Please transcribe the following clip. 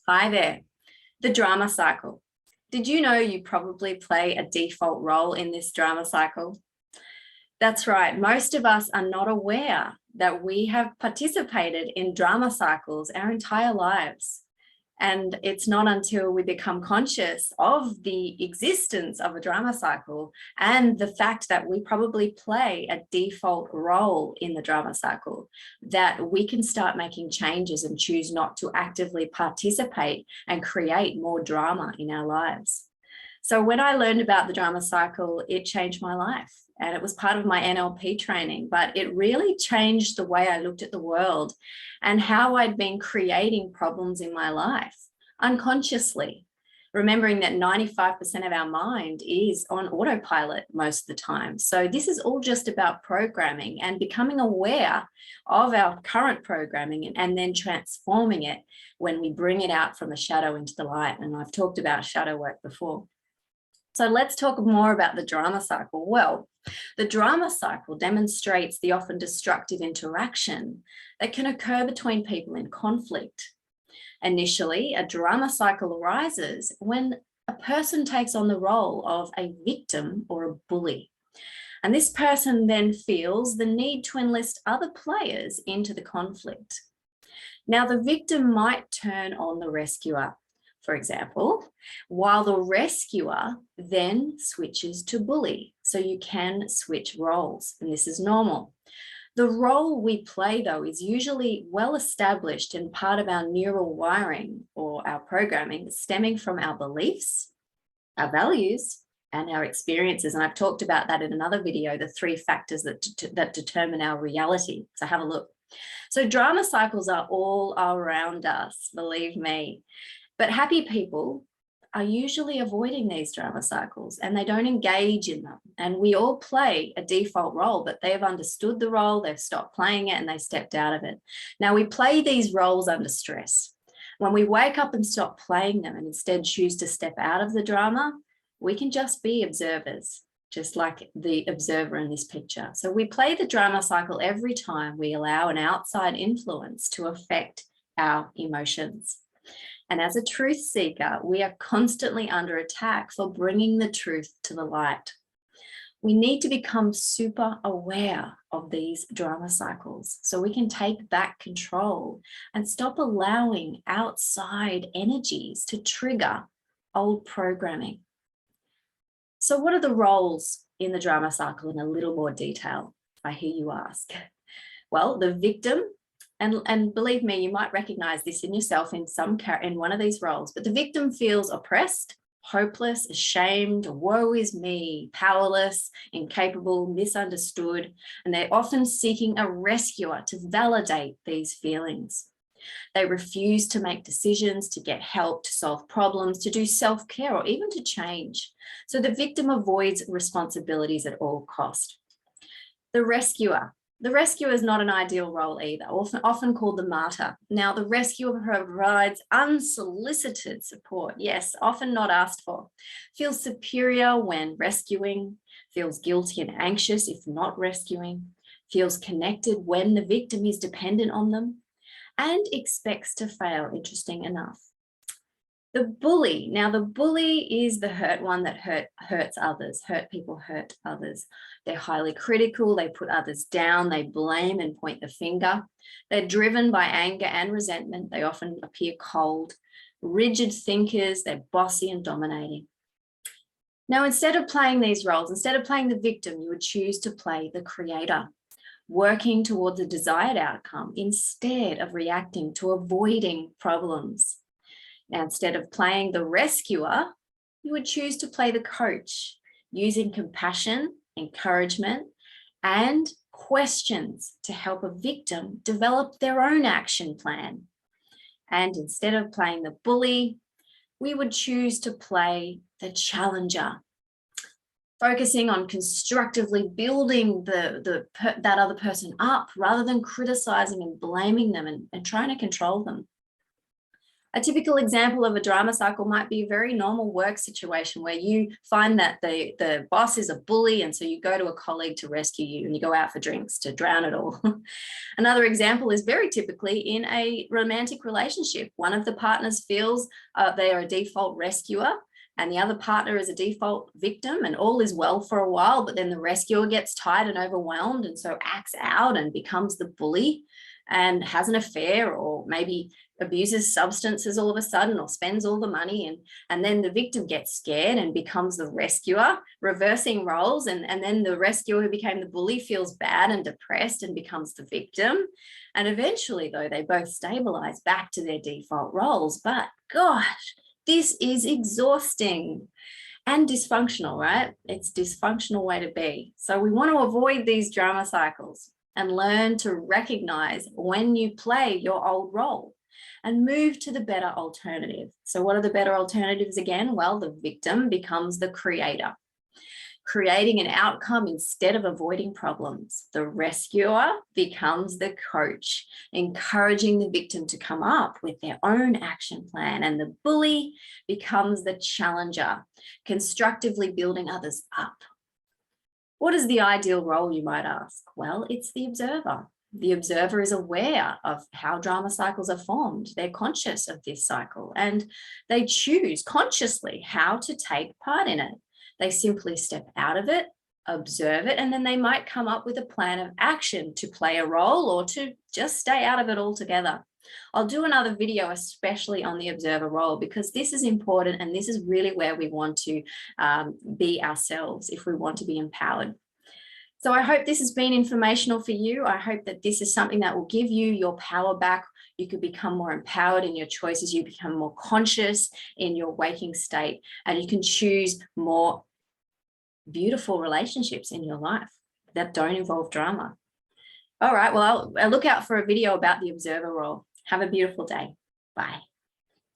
Hi there. The drama cycle. Did you know you probably play a default role in this drama cycle? That's right. Most of us are not aware that we have participated in drama cycles our entire lives. And it's not until we become conscious of the existence of a drama cycle and the fact that we probably play a default role in the drama cycle that we can start making changes and choose not to actively participate and create more drama in our lives. So when I learned about the drama cycle, it changed my life. And it was part of my NLP training, but it really changed the way I looked at the world and how I'd been creating problems in my life unconsciously, remembering that 95% of our mind is on autopilot most of the time. So this is all just about programming and becoming aware of our current programming and then transforming it when we bring it out from the shadow into the light. And I've talked about shadow work before. So let's talk more about the drama cycle. Well, the drama cycle demonstrates the often destructive interaction that can occur between people in conflict. Initially, a drama cycle arises when a person takes on the role of a victim or a bully. And this person then feels the need to enlist other players into the conflict. Now, the victim might turn on the rescuer, for example, while the rescuer then switches to bully. So you can switch roles, and this is normal. The role we play, though, is usually well established and part of our neural wiring or our programming, stemming from our beliefs, our values, and our experiences. And I've talked about that in another video, the 3 factors that determine our reality. So have a look. So drama cycles are all around us, believe me. But happy people are usually avoiding these drama cycles and they don't engage in them. And we all play a default role, but they've understood the role, they've stopped playing it and they stepped out of it. Now we play these roles under stress. When we wake up and stop playing them and instead choose to step out of the drama, we can just be observers, just like the observer in this picture. So we play the drama cycle every time we allow an outside influence to affect our emotions. And as a truth seeker, we are constantly under attack for bringing the truth to the light. We need to become super aware of these drama cycles so we can take back control and stop allowing outside energies to trigger old programming. So what are the roles in the drama cycle in a little more detail, I hear you ask? Well, the victim, and believe me, you might recognize this in yourself in one of these roles, but the victim feels oppressed, hopeless, ashamed, woe is me, powerless, incapable, misunderstood, and they're often seeking a rescuer to validate these feelings. They refuse to make decisions, to get help, to solve problems, to do self-care, or even to change. So the victim avoids responsibilities at all cost. The rescuer. The rescuer is not an ideal role either, often called the martyr. Now, the rescuer provides unsolicited support, yes, often not asked for, feels superior when rescuing, feels guilty and anxious if not rescuing, feels connected when the victim is dependent on them, and expects to fail, interesting enough. The bully. Now, the bully is the hurt one that hurts others. Hurt people hurt others. They're highly critical. They put others down. They blame and point the finger. They're driven by anger and resentment. They often appear cold, rigid thinkers. They're bossy and dominating. Now, instead of playing these roles, instead of playing the victim, you would choose to play the creator, working towards a desired outcome instead of reacting to avoiding problems. Now, instead of playing the rescuer, you would choose to play the coach, using compassion, encouragement, and questions to help a victim develop their own action plan. And instead of playing the bully, we would choose to play the challenger, focusing on constructively building that other person up rather than criticizing and blaming them and trying to control them. A typical example of a drama cycle might be a very normal work situation where you find that the boss is a bully, and so you go to a colleague to rescue you and you go out for drinks to drown it all. Another example is very typically in a romantic relationship. One of the partners feels they are a default rescuer and the other partner is a default victim, and all is well for a while, but then the rescuer gets tired and overwhelmed and so acts out and becomes the bully and has an affair, or maybe abuses substances all of a sudden, or spends all the money, and then the victim gets scared and becomes the rescuer, reversing roles, and then the rescuer who became the bully feels bad and depressed and becomes the victim. And eventually, though, they both stabilize back to their default roles. But gosh, this is exhausting and dysfunctional, right? It's a dysfunctional way to be. So we want to avoid these drama cycles and learn to recognize when you play your old role and move to the better alternative. So what are the better alternatives again? Well, the victim becomes the creator, creating an outcome instead of avoiding problems. The rescuer becomes the coach, encouraging the victim to come up with their own action plan. And the bully becomes the challenger, constructively building others up. What is the ideal role, you might ask? Well, it's the observer. The observer is aware of how drama cycles are formed. They're conscious of this cycle and they choose consciously how to take part in it. They simply step out of it, observe it, and then they might come up with a plan of action to play a role or to just stay out of it altogether. I'll do another video especially on the observer role, because this is important and this is really where we want to be ourselves if we want to be empowered. So I hope this has been informational for you. I hope that this is something that will give you your power back. You could become more empowered in your choices. You become more conscious in your waking state, and you can choose more beautiful relationships in your life that don't involve drama. All right, well, I'll look out for a video about the observer role. Have a beautiful day. Bye.